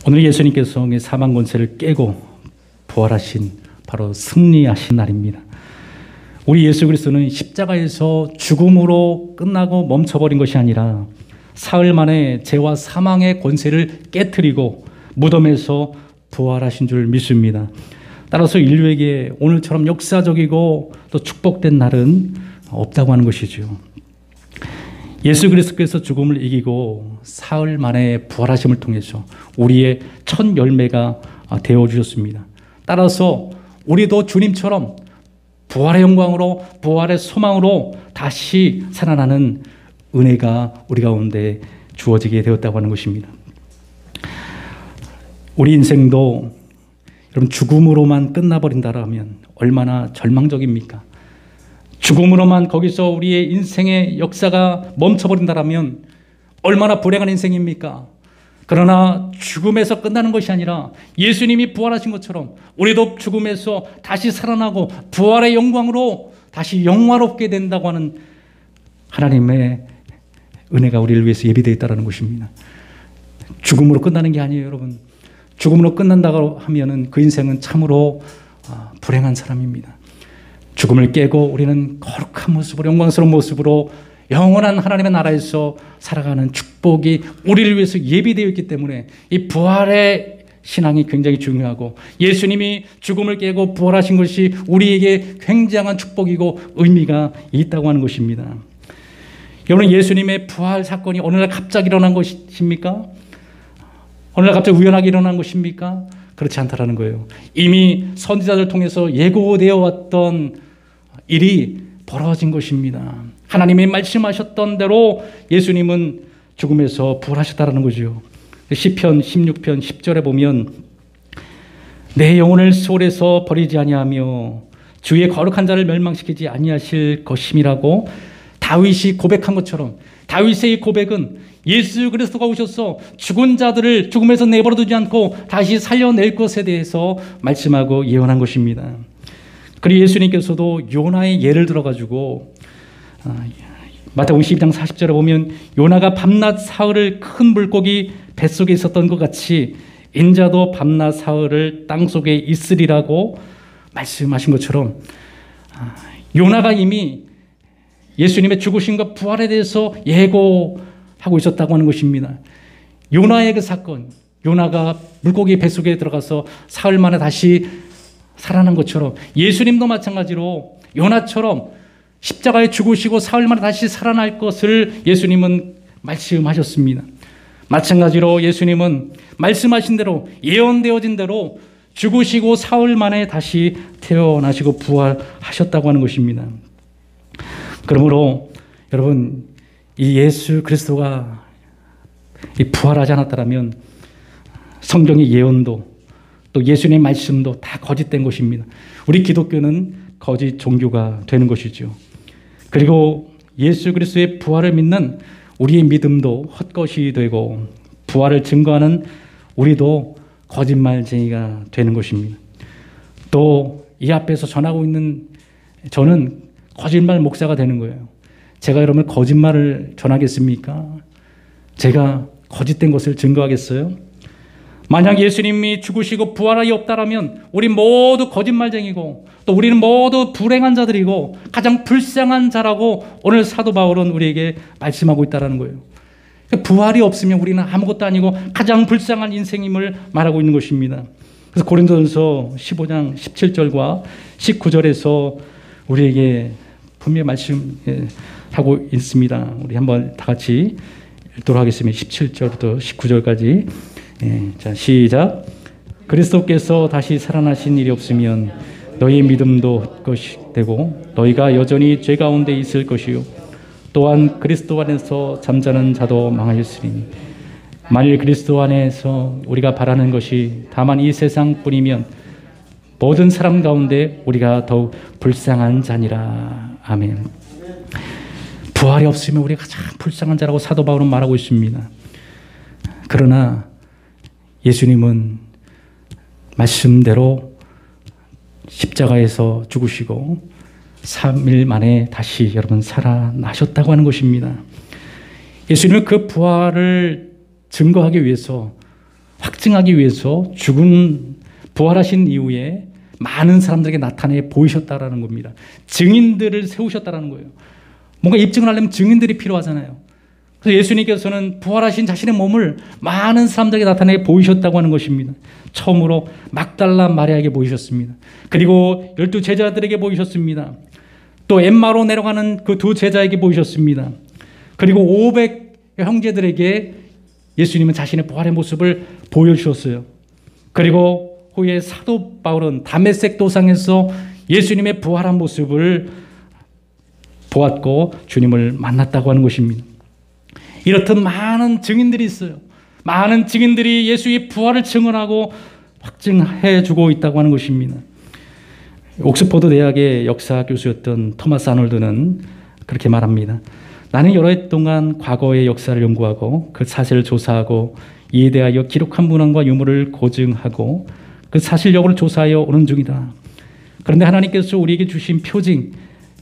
오늘 예수님께서 사망 권세를 깨고 부활하신 바로 승리하신 날입니다. 우리 예수 그리스도는 십자가에서 죽음으로 끝나고 멈춰버린 것이 아니라 사흘 만에 죄와 사망의 권세를 깨트리고 무덤에서 부활하신 줄 믿습니다. 따라서 인류에게 오늘처럼 역사적이고 또 축복된 날은 없다고 하는 것이죠. 예수 그리스도께서 죽음을 이기고 사흘 만에 부활하심을 통해서 우리의 첫 열매가 되어주셨습니다. 따라서 우리도 주님처럼 부활의 영광으로 부활의 소망으로 다시 살아나는 은혜가 우리 가운데 주어지게 되었다고 하는 것입니다. 우리 인생도 여러분 죽음으로만 끝나버린다라면 얼마나 절망적입니까? 죽음으로만 거기서 우리의 인생의 역사가 멈춰버린다라면 얼마나 불행한 인생입니까? 그러나 죽음에서 끝나는 것이 아니라 예수님이 부활하신 것처럼 우리도 죽음에서 다시 살아나고 부활의 영광으로 다시 영화롭게 된다고 하는 하나님의 은혜가 우리를 위해서 예비되어 있다는 것입니다. 죽음으로 끝나는 게 아니에요, 여러분. 죽음으로 끝난다고 하면은 그 인생은 참으로 불행한 사람입니다. 죽음을 깨고 우리는 거룩한 모습으로, 영광스러운 모습으로 영원한 하나님의 나라에서 살아가는 축복이 우리를 위해서 예비되어 있기 때문에 이 부활의 신앙이 굉장히 중요하고 예수님이 죽음을 깨고 부활하신 것이 우리에게 굉장한 축복이고 의미가 있다고 하는 것입니다. 여러분, 예수님의 부활 사건이 어느 날 갑자기 일어난 것입니까? 어느 날 갑자기 우연하게 일어난 것입니까? 그렇지 않다라는 거예요. 이미 선지자들 통해서 예고되어 왔던 일이 벌어진 것입니다. 하나님이 말씀하셨던 대로 예수님은 죽음에서 부활하셨다는 거죠. 시편 16편 10절에 보면 내 영혼을 소홀에서 버리지 아니하며 주의 거룩한 자를 멸망시키지 아니하실 것임이라고 다윗이 고백한 것처럼 다윗의 이 고백은 예수 그리스도가 오셔서 죽은 자들을 죽음에서 내버려 두지 않고 다시 살려낼 것에 대해서 말씀하고 예언한 것입니다. 그리고 예수님께서도 요나의 예를 들어가지고 마태복음 12장 40절에 보면 요나가 밤낮 사흘을 큰 물고기 뱃속에 있었던 것 같이 인자도 밤낮 사흘을 땅속에 있으리라고 말씀하신 것처럼 요나가 이미 예수님의 죽으심과 부활에 대해서 예고하고 있었다고 하는 것입니다. 요나의 그 사건, 요나가 물고기 뱃속에 들어가서 사흘 만에 다시 살아난 것처럼 예수님도 마찬가지로 요나처럼 십자가에 죽으시고 사흘 만에 다시 살아날 것을 예수님은 말씀하셨습니다. 마찬가지로 예수님은 말씀하신 대로 예언되어진 대로 죽으시고 사흘 만에 다시 태어나시고 부활하셨다고 하는 것입니다. 그러므로 여러분, 이 예수 그리스도가 부활하지 않았다면 성경의 예언도 또 예수님의 말씀도 다 거짓된 것입니다. 우리 기독교는 거짓 종교가 되는 것이죠. 그리고 예수 그리스도의 부활을 믿는 우리의 믿음도 헛것이 되고 부활을 증거하는 우리도 거짓말쟁이가 되는 것입니다. 또 이 앞에서 전하고 있는 저는 거짓말 목사가 되는 거예요. 제가 여러분 거짓말을 전하겠습니까? 제가 거짓된 것을 증거하겠어요? 만약 예수님이 죽으시고 부활이 없다라면 우리 모두 거짓말쟁이고 또 우리는 모두 불행한 자들이고 가장 불쌍한 자라고 오늘 사도 바울은 우리에게 말씀하고 있다는 거예요. 부활이 없으면 우리는 아무것도 아니고 가장 불쌍한 인생임을 말하고 있는 것입니다. 그래서 고린도전서 15장 17절과 19절에서 우리에게 분명히 말씀하고 있습니다. 우리 한번 다 같이 읽도록 하겠습니다. 17절부터 19절까지. 자, 시작. 그리스도께서 다시 살아나신 일이 없으면 너희 믿음도 헛것이 되고 너희가 여전히 죄 가운데 있을 것이요 또한 그리스도 안에서 잠자는 자도 망하였으니 만일 그리스도 안에서 우리가 바라는 것이 다만 이 세상뿐이면 모든 사람 가운데 우리가 더욱 불쌍한 자니라. 아멘. 부활이 없으면 우리가 가장 불쌍한 자라고 사도 바울은 말하고 있습니다. 그러나 예수님은 말씀대로 십자가에서 죽으시고 3일 만에 다시 여러분 살아나셨다고 하는 것입니다. 예수님은 그 부활을 증거하기 위해서 확증하기 위해서 부활하신 이후에 많은 사람들에게 나타내 보이셨다라는 겁니다. 증인들을 세우셨다라는 거예요. 뭔가 입증을 하려면 증인들이 필요하잖아요. 그래서 예수님께서는 부활하신 자신의 몸을 많은 사람들에게 나타내 보이셨다고 하는 것입니다. 처음으로 막달라 마리아에게 보이셨습니다. 그리고 12 제자들에게 보이셨습니다. 또 엠마로 내려가는 그 2 제자에게 보이셨습니다. 그리고 500 형제들에게 예수님은 자신의 부활의 모습을 보여주셨어요. 그리고 후에 사도 바울은 다메섹 도상에서 예수님의 부활한 모습을 보았고 주님을 만났다고 하는 것입니다. 이렇듯 많은 증인들이 있어요. 많은 증인들이 예수의 부활을 증언하고 확증해 주고 있다고 하는 것입니다. 옥스퍼드 대학의 역사 교수였던 토마스 아놀드는 그렇게 말합니다. 나는 여러 해 동안 과거의 역사를 연구하고 그 사실을 조사하고 이에 대하여 기록한 문헌과 유물을 고증하고 그 사실 여부를 조사하여 오는 중이다. 그런데 하나님께서 우리에게 주신 표징,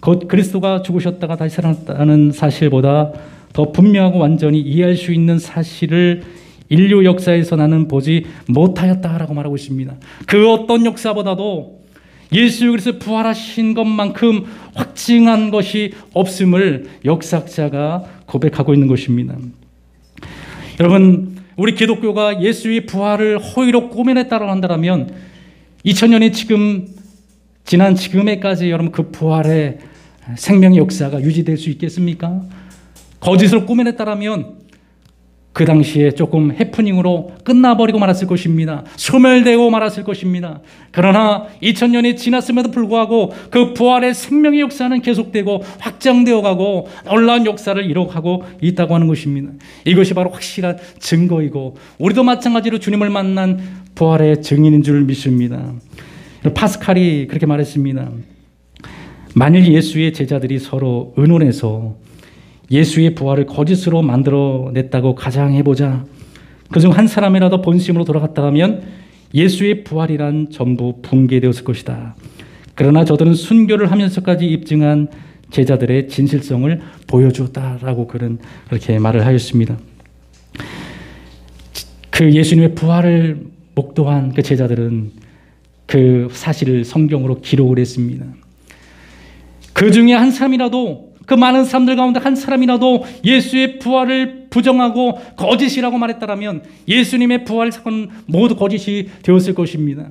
곧 그리스도가 죽으셨다가 다시 살아났다는 사실보다 더 분명하고 완전히 이해할 수 있는 사실을 인류 역사에서 나는 보지 못하였다라고 말하고 있습니다. 그 어떤 역사보다도 예수 그리스도 부활하신 것만큼 확증한 것이 없음을 역사학자가 고백하고 있는 것입니다. 여러분, 우리 기독교가 예수의 부활을 허위로 꾸며냈다고 한다면 2000년이 지난 지금에까지 여러분 그 부활의 생명의 역사가 유지될 수 있겠습니까? 거짓으로 꾸며냈다면 그 당시에 조금 해프닝으로 끝나버리고 말았을 것입니다. 소멸되고 말았을 것입니다. 그러나 2000년이 지났음에도 불구하고 그 부활의 생명의 역사는 계속되고 확장되어 가고 놀라운 역사를 이뤄가고 있다고 하는 것입니다. 이것이 바로 확실한 증거이고 우리도 마찬가지로 주님을 만난 부활의 증인인 줄 믿습니다. 파스칼이 그렇게 말했습니다. 만일 예수의 제자들이 서로 의논해서 예수의 부활을 거짓으로 만들어냈다고 가정해보자. 그중 한 사람이라도 본심으로 돌아갔다 하면 예수의 부활이란 전부 붕괴되었을 것이다. 그러나 저들은 순교를 하면서까지 입증한 제자들의 진실성을 보여주었다라고 그렇게 말을 하였습니다. 그 예수님의 부활을 목도한 그 제자들은 그 사실을 성경으로 기록을 했습니다. 그 중에 한 사람이라도 그 많은 사람들 가운데 한 사람이라도 예수의 부활을 부정하고 거짓이라고 말했다면 예수님의 부활 사건은 모두 거짓이 되었을 것입니다.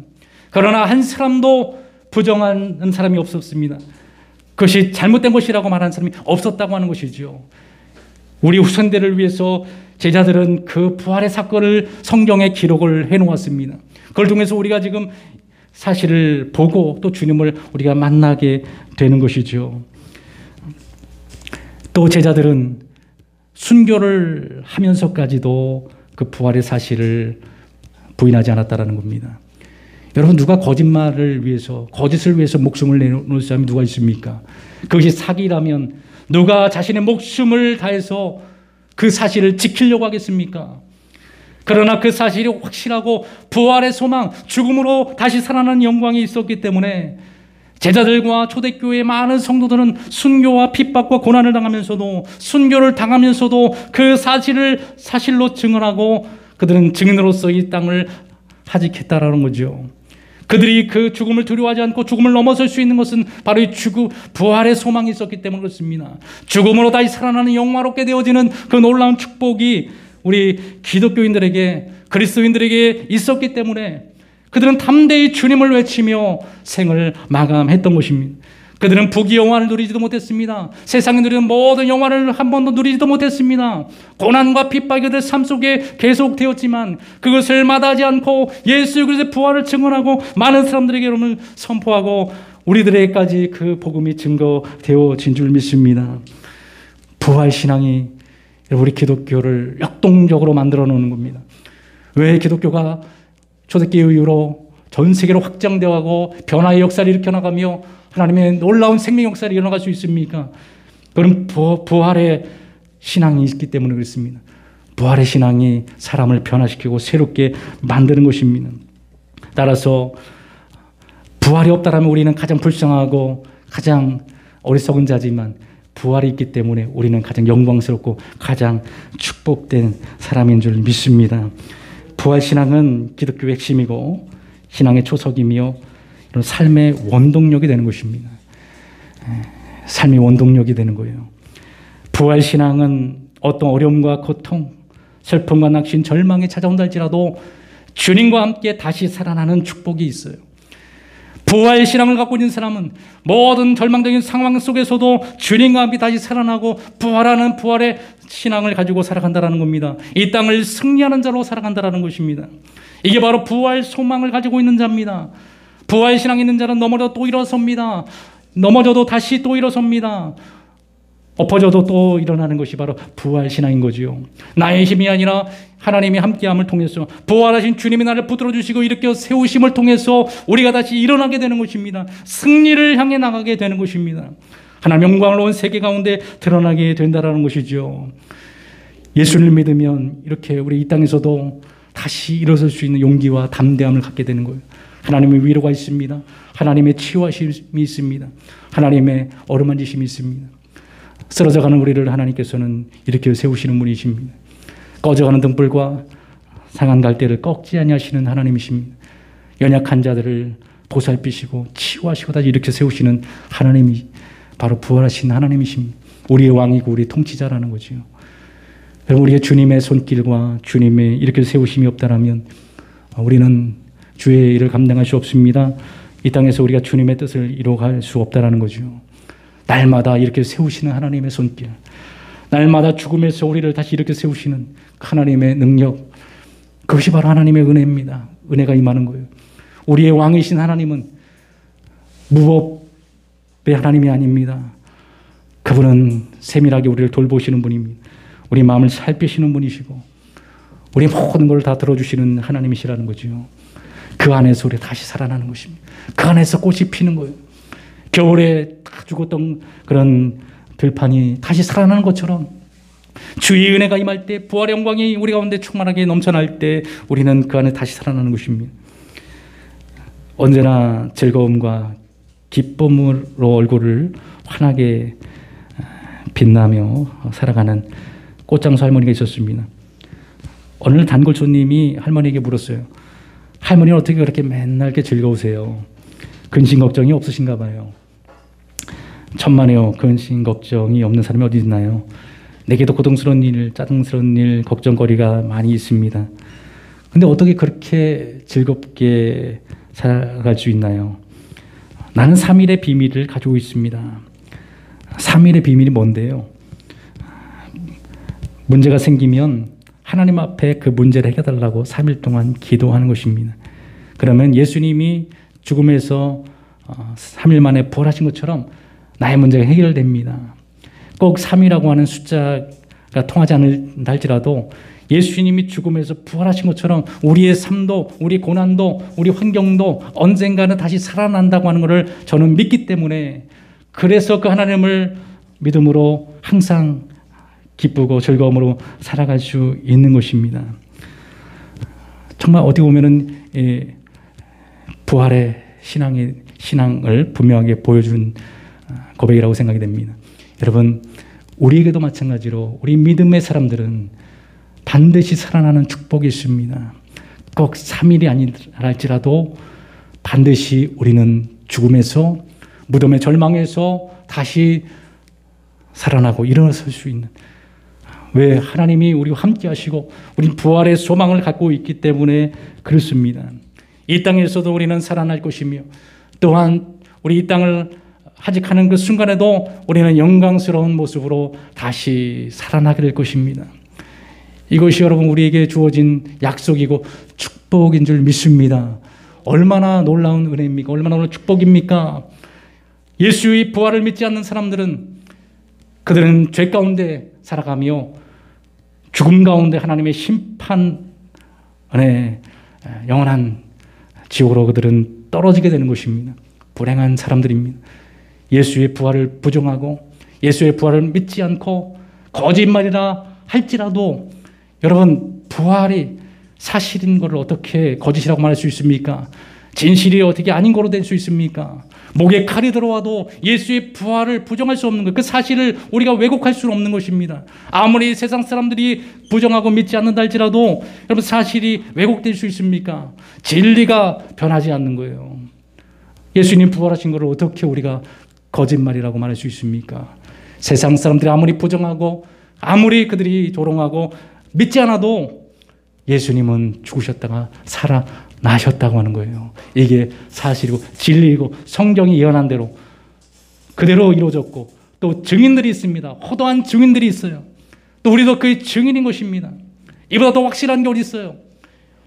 그러나 한 사람도 부정하는 사람이 없었습니다. 그것이 잘못된 것이라고 말하는 사람이 없었다고 하는 것이죠. 우리 후손들을 위해서 제자들은 그 부활의 사건을 성경에 기록을 해놓았습니다. 그걸 통해서 우리가 지금 사실을 보고 또 주님을 우리가 만나게 되는 것이죠. 또 제자들은 순교를 하면서까지도 그 부활의 사실을 부인하지 않았다는 겁니다. 여러분, 누가 거짓을 위해서 목숨을 내놓을 사람이 누가 있습니까? 그것이 사기라면 누가 자신의 목숨을 다해서 그 사실을 지키려고 하겠습니까? 그러나 그 사실이 확실하고 부활의 소망, 죽음으로 다시 살아나는 영광이 있었기 때문에 제자들과 초대교회의 많은 성도들은 순교와 핍박과 고난을 당하면서도 순교를 당하면서도 그 사실을 사실로 증언하고 그들은 증인으로서 이 땅을 하직했다라는 거죠. 그들이 그 죽음을 두려워하지 않고 죽음을 넘어설 수 있는 것은 바로 이 부활의 소망이 있었기 때문에 그렇습니다. 죽음으로 다시 살아나는 영화롭게 되어지는 그 놀라운 축복이 우리 기독교인들에게, 그리스도인들에게 있었기 때문에 그들은 담대히 주님을 외치며 생을 마감했던 것입니다. 그들은 부귀 영화를 누리지도 못했습니다. 세상에 누리는 모든 영화를 한 번도 누리지도 못했습니다. 고난과 핍박이 그들 삶 속에 계속되었지만 그것을 마다하지 않고 예수 그리스도의 부활을 증언하고 많은 사람들에게 여러분 선포하고 우리들에게까지 그 복음이 증거되어진 줄 믿습니다. 부활 신앙이 우리 기독교를 역동적으로 만들어 놓는 겁니다. 왜 기독교가 초대교회 이후로 전 세계로 확장되어가고 변화의 역사를 일으켜 나가며 하나님의 놀라운 생명 역사를 일어나갈 수 있습니까? 그럼 부활의 신앙이 있기 때문에 그렇습니다. 부활의 신앙이 사람을 변화시키고 새롭게 만드는 것입니다. 따라서 부활이 없다라면 우리는 가장 불쌍하고 가장 어리석은 자지만 부활이 있기 때문에 우리는 가장 영광스럽고 가장 축복된 사람인 줄 믿습니다. 부활신앙은 기독교의 핵심이고 신앙의 초석이며 이런 삶의 원동력이 되는 것입니다. 삶의 원동력이 되는 거예요. 부활신앙은 어떤 어려움과 고통, 슬픔과 낙심, 절망이 찾아온다 할지라도 주님과 함께 다시 살아나는 축복이 있어요. 부활신앙을 갖고 있는 사람은 모든 절망적인 상황 속에서도 주님과 함께 다시 살아나고 부활하는 부활의 신앙을 가지고 살아간다는 겁니다. 이 땅을 승리하는 자로 살아간다는 것입니다. 이게 바로 부활 소망을 가지고 있는 자입니다. 부활신앙이 있는 자는 넘어져도 또 일어섭니다. 넘어져도 다시 또 일어섭니다. 엎어져도 또 일어나는 것이 바로 부활신앙인 거지요. 나의 힘이 아니라 하나님이 함께함을 통해서 부활하신 주님이 나를 붙들어 주시고 일으켜 세우심을 통해서 우리가 다시 일어나게 되는 것입니다. 승리를 향해 나가게 되는 것입니다. 하나님의 영광으로운 세계 가운데 드러나게 된다는 것이죠. 예수를 믿으면 이렇게 우리 이 땅에서도 다시 일어설 수 있는 용기와 담대함을 갖게 되는 거예요. 하나님의 위로가 있습니다. 하나님의 치유하심이 있습니다. 하나님의 어루만지심이 있습니다. 쓰러져가는 우리를 하나님께서는 이렇게 세우시는 분이십니다. 꺼져가는 등불과 상한 갈대를 꺾지 아니하시는 하나님이십니다. 연약한 자들을 보살피시고 치유하시고 다시 이렇게 세우시는 하나님이 바로 부활하신 하나님이십니다. 우리의 왕이고 우리의 통치자라는 거죠. 여러분, 우리의 주님의 손길과 주님의 이렇게 세우심이 없다라면 우리는 주의 일을 감당할 수 없습니다. 이 땅에서 우리가 주님의 뜻을 이루어갈 수 없다라는 거죠. 날마다 이렇게 세우시는 하나님의 손길, 날마다 죽음에서 우리를 다시 이렇게 세우시는 하나님의 능력, 그것이 바로 하나님의 은혜입니다. 은혜가 임하는 거예요. 우리의 왕이신 하나님은 무법의 하나님이 아닙니다. 그분은 세밀하게 우리를 돌보시는 분입니다. 우리 마음을 살피시는 분이시고 우리 모든 걸 다 들어주시는 하나님이시라는 거죠. 그 안에서 우리 다시 살아나는 것입니다. 그 안에서 꽃이 피는 거예요. 겨울에 다 죽었던 그런 들판이 다시 살아나는 것처럼 주의 은혜가 임할 때, 부활의 영광이 우리 가운데 충만하게 넘쳐날 때 우리는 그 안에 다시 살아나는 것입니다. 언제나 즐거움과 기쁨으로 얼굴을 환하게 빛나며 살아가는 꽃장수 할머니가 있었습니다. 어느 날 단골 손님이 할머니에게 물었어요. 할머니는 어떻게 그렇게 맨날 이렇게 즐거우세요? 근심 걱정이 없으신가 봐요. 천만에요. 근심 걱정이 없는 사람이 어디 있나요? 내게도 고통스러운 일, 짜증스러운 일, 걱정거리가 많이 있습니다. 근데 어떻게 그렇게 즐겁게 살아갈 수 있나요? 나는 3일의 비밀을 가지고 있습니다. 3일의 비밀이 뭔데요? 문제가 생기면 하나님 앞에 그 문제를 해결달라고 3일 동안 기도하는 것입니다. 그러면 예수님이 죽음에서 3일 만에 부활하신 것처럼 나의 문제가 해결됩니다. 꼭 3이라고 하는 숫자가 통하지 않는다 할지라도 예수님이 죽음에서 부활하신 것처럼 우리의 삶도, 우리 고난도, 우리 환경도 언젠가는 다시 살아난다고 하는 것을 저는 믿기 때문에, 그래서 그 하나님을 믿음으로 항상 기쁘고 즐거움으로 살아갈 수 있는 것입니다. 정말 어디 보면은 부활의 신앙을 분명하게 보여준 고백이라고 생각이 됩니다. 여러분, 우리에게도 마찬가지로 우리 믿음의 사람들은 반드시 살아나는 축복이 있습니다. 꼭 3일이 아니랄지라도 반드시 우리는 죽음에서, 무덤의 절망에서 다시 살아나고 일어설 수 있는, 왜? 하나님이 우리와 함께 하시고 우린 부활의 소망을 갖고 있기 때문에 그렇습니다. 이 땅에서도 우리는 살아날 것이며, 또한 우리 이 땅을 하직하는 그 순간에도 우리는 영광스러운 모습으로 다시 살아나게 될 것입니다. 이것이 여러분 우리에게 주어진 약속이고 축복인 줄 믿습니다. 얼마나 놀라운 은혜입니까? 얼마나 놀라운 축복입니까? 예수의 부활을 믿지 않는 사람들은, 그들은 죄 가운데 살아가며 죽음 가운데 하나님의 심판 안에 영원한 지옥으로 그들은 떨어지게 되는 것입니다. 불행한 사람들입니다. 예수의 부활을 부정하고 예수의 부활을 믿지 않고 거짓말이라 할지라도, 여러분, 부활이 사실인 것을 어떻게 거짓이라고 말할 수 있습니까? 진실이 어떻게 아닌 거로 될 수 있습니까? 목에 칼이 들어와도 예수의 부활을 부정할 수 없는 것, 그 사실을 우리가 왜곡할 수는 없는 것입니다. 아무리 세상 사람들이 부정하고 믿지 않는다 할지라도 여러분 사실이 왜곡될 수 있습니까? 진리가 변하지 않는 거예요. 예수님 부활하신 것을 어떻게 우리가 거짓말이라고 말할 수 있습니까? 세상 사람들이 아무리 부정하고 아무리 그들이 조롱하고 믿지 않아도 예수님은 죽으셨다가 살아나셨다고 하는 거예요. 이게 사실이고 진리이고 성경이 예언한 대로 그대로 이루어졌고 또 증인들이 있습니다. 호도한 증인들이 있어요. 또 우리도 그 증인인 것입니다. 이보다 더 확실한 게 어디 있어요?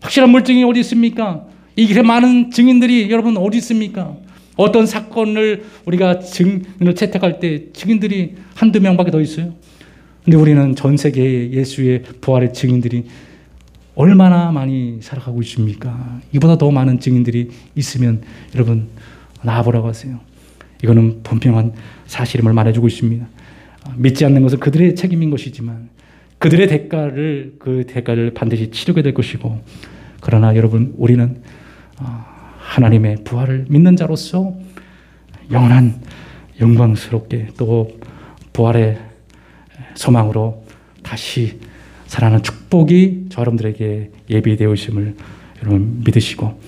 확실한 물증이 어디 있습니까? 이렇게 많은 증인들이 여러분 어디 있습니까? 어떤 사건을 우리가 증인을 채택할 때 증인들이 한두 명밖에 더 있어요. 근데 우리는 전 세계에 예수의 부활의 증인들이 얼마나 많이 살아가고 있습니까? 이보다 더 많은 증인들이 있으면 여러분 나와보라고 하세요. 이거는 분명한 사실임을 말해주고 있습니다. 믿지 않는 것은 그들의 책임인 것이지만 그들의 그 대가를 반드시 치르게 될 것이고, 그러나 여러분 우리는 하나님의 부활을 믿는 자로서 영원한 영광스럽게 또 부활의 소망으로 다시 살아나는 축복이 저 여러분들에게 예비되어 있음을 여러분 믿으시고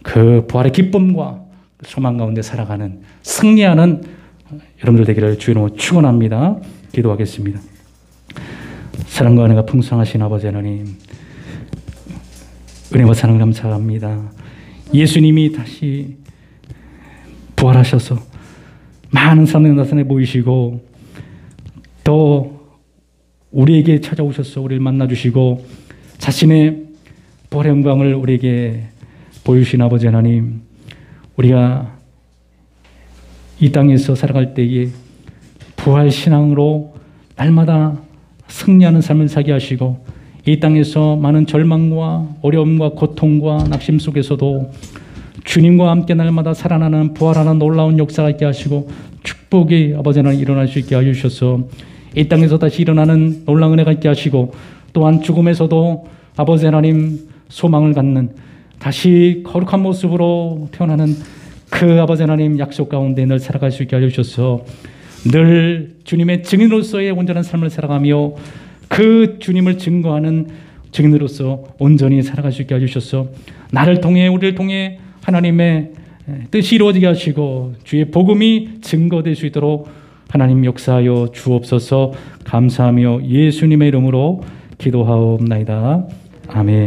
그 부활의 기쁨과 소망 가운데 살아가는 승리하는 여러분들 되기를 주님으로 축원합니다. 기도하겠습니다. 사랑과 은혜가 풍성하신 아버지 하나님, 은혜와 사랑 감사합니다. 예수님이 다시 부활하셔서 많은 사람들이 나타내 보이시고 또 우리에게 찾아오셔서 우리를 만나주시고 자신의 부활의 영광을 우리에게 보여주신 아버지 하나님, 우리가 이 땅에서 살아갈 때에 부활 신앙으로 날마다 승리하는 삶을 살게 하시고 이 땅에서 많은 절망과 어려움과 고통과 낙심 속에서도 주님과 함께 날마다 살아나는 부활하는 놀라운 역사가 있게 하시고 축복이 아버지 하나님 일어날 수 있게 하셔서 이 땅에서 다시 일어나는 놀라운 은혜가 있게 하시고 또한 죽음에서도 아버지 하나님 소망을 갖는 다시 거룩한 모습으로 태어나는 그 아버지 하나님 약속 가운데 늘 살아갈 수 있게 하셔서 늘 주님의 증인으로서의 온전한 삶을 살아가며 그 주님을 증거하는 증인으로서 온전히 살아갈 수 있게 해주셔서 나를 통해 우리를 통해 하나님의 뜻이 이루어지게 하시고 주의 복음이 증거될 수 있도록 하나님 역사하여 주옵소서. 감사하며 예수님의 이름으로 기도하옵나이다. 아멘.